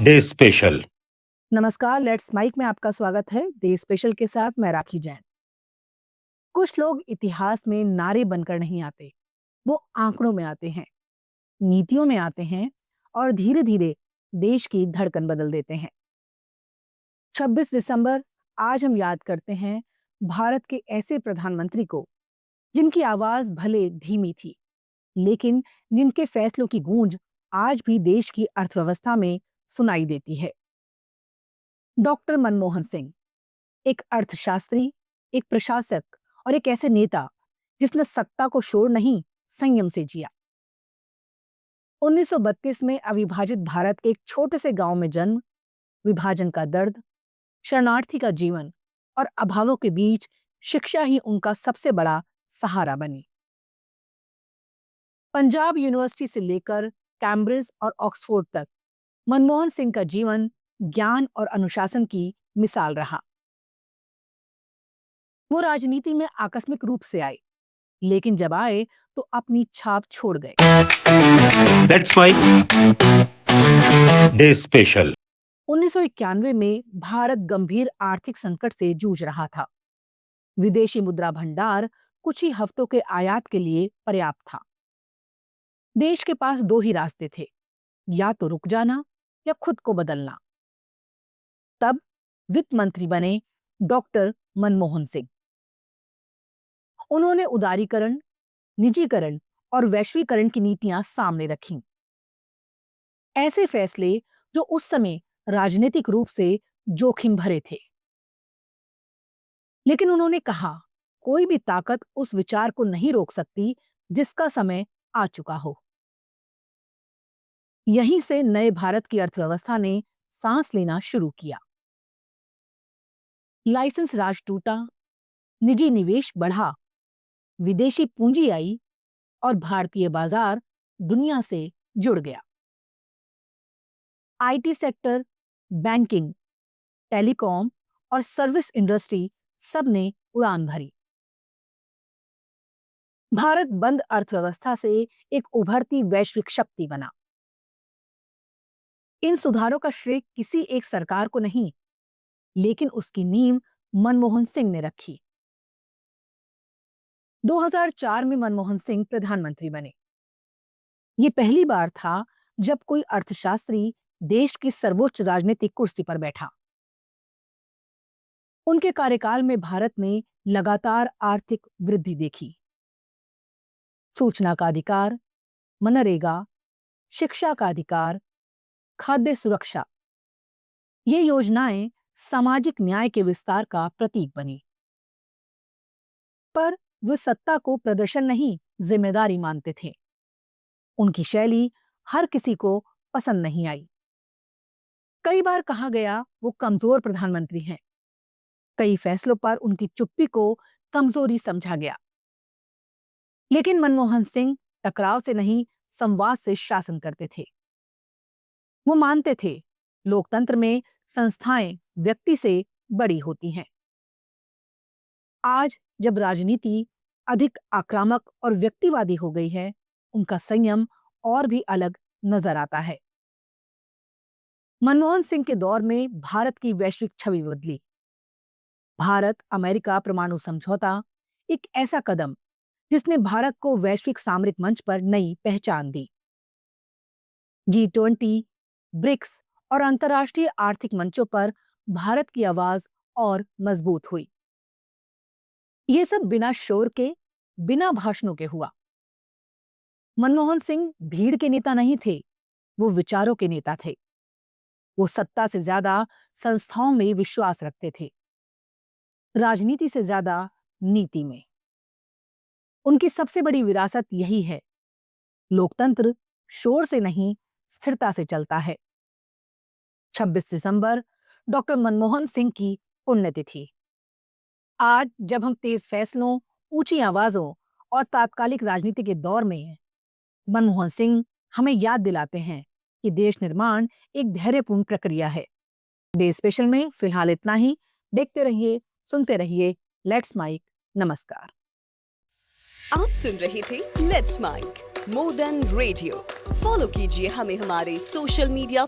Day special. नमस्कार, let's mic में आपका स्वागत है। डे स्पेशल के साथ मैं राखी जैन। कुछ लोग इतिहास में नारे बनकर नहीं आते, वो आंकड़ों में आते हैं, नीतियों में आते हैं और धीरे धीरे देश की धड़कन बदल देते हैं। 26 दिसंबर आज हम याद करते हैं भारत के ऐसे प्रधानमंत्री को जिनकी आवाज भले धीमी थी, लेकिन जिनके फैसलों की गूंज आज भी देश की अर्थव्यवस्था में सुनाई देती है। डॉक्टर मनमोहन सिंह एक अर्थशास्त्री, एक प्रशासक और एक ऐसे नेता जिसने सत्ता को शोर नहीं, संयम से जिया। 1932 में अविभाजित भारत के एक छोटे से गांव में जन्म, विभाजन का दर्द, शरणार्थी का जीवन और अभावों के बीच शिक्षा ही उनका सबसे बड़ा सहारा बनी। पंजाब यूनिवर्सिटी से लेकर कैम्ब्रिज और ऑक्सफोर्ड तक मनमोहन सिंह का जीवन ज्ञान और अनुशासन की मिसाल रहा। वो राजनीति में आकस्मिक रूप से आए, लेकिन जब आए तो अपनी छाप छोड़ गए। That's my day special. 1991 में भारत गंभीर आर्थिक संकट से जूझ रहा था। विदेशी मुद्रा भंडार कुछ ही हफ्तों के आयात के लिए पर्याप्त था। देश के पास दो ही रास्ते थे, या तो रुक जाना या खुद को बदलना। तब वित्त मंत्री बने डॉक्टर मनमोहन सिंह। उन्होंने उदारीकरण, निजीकरण और वैश्वीकरण की नीतियां सामने रखीं। ऐसे फैसले जो उस समय राजनीतिक रूप से जोखिम भरे थे। लेकिन उन्होंने कहा, कोई भी ताकत उस विचार को नहीं रोक सकती जिसका समय आ चुका हो। यहीं से नए भारत की अर्थव्यवस्था ने सांस लेना शुरू किया। लाइसेंस राज टूटा, निजी निवेश बढ़ा, विदेशी पूंजी आई और भारतीय बाजार दुनिया से जुड़ गया। आईटी सेक्टर, बैंकिंग, टेलीकॉम और सर्विस इंडस्ट्री सब ने उड़ान भरी। भारत बंद अर्थव्यवस्था से एक उभरती वैश्विक शक्ति बना। इन सुधारों का श्रेय किसी एक सरकार को नहीं, लेकिन उसकी नींव मनमोहन सिंह ने रखी। 2004 में मनमोहन सिंह प्रधानमंत्री बने। ये पहली बार था जब कोई अर्थशास्त्री देश की सर्वोच्च राजनीतिक कुर्सी पर बैठा। उनके कार्यकाल में भारत ने लगातार आर्थिक वृद्धि देखी। सूचना का अधिकार, मनरेगा, शिक्षा का अधिकार, खाद्य सुरक्षा, ये योजनाएं सामाजिक न्याय के विस्तार का प्रतीक बनी। पर वे सत्ता को प्रदर्शन नहीं, जिम्मेदारी मानते थे। उनकी शैली हर किसी को पसंद नहीं आई। कई बार कहा गया वो कमजोर प्रधानमंत्री हैं। कई फैसलों पर उनकी चुप्पी को कमजोरी समझा गया। लेकिन मनमोहन सिंह टकराव से नहीं, संवाद से शासन करते थे। वो मानते थे लोकतंत्र में संस्थाएं व्यक्ति से बड़ी होती हैं। आज जब राजनीति अधिक आक्रामक और व्यक्तिवादी हो गई है, उनका संयम और भी अलग नजर आता है। मनमोहन सिंह के दौर में भारत की वैश्विक छवि बदली। भारत अमेरिका परमाणु समझौता एक ऐसा कदम जिसने भारत को वैश्विक सामरिक मंच पर नई पहचान दी। G20, ब्रिक्स और अंतर्राष्ट्रीय आर्थिक मंचों पर भारत की आवाज और मजबूत हुई। ये सब बिना शोर के, बिना भाषणों के हुआ। मनमोहन सिंह भीड़ के नेता नहीं थे, वो विचारों के नेता थे। वो सत्ता से ज्यादा संस्थाओं में विश्वास रखते थे, राजनीति से ज्यादा नीति में। उनकी सबसे बड़ी विरासत यही है, लोकतंत्र शोर से नहीं, स्थिरता से चलता है। 26 दिसंबर डॉक्टर मनमोहन सिंह की पुण्यतिथि। आज जब हम तेज फैसलों, ऊंची आवाजों और तात्कालिक राजनीति के दौर में हैं, मनमोहन सिंह हमें याद दिलाते हैं कि देश निर्माण एक धैर्यपूर्ण प्रक्रिया है। डे स्पेशल में फिलहाल इतना ही। देखते रहिए, सुनते रहिए लेट्स माइक। नमस्कार। आप सुन रहे थे let's mic more than radio. Follow कीजिए हमें हमारे सोशल मीडिया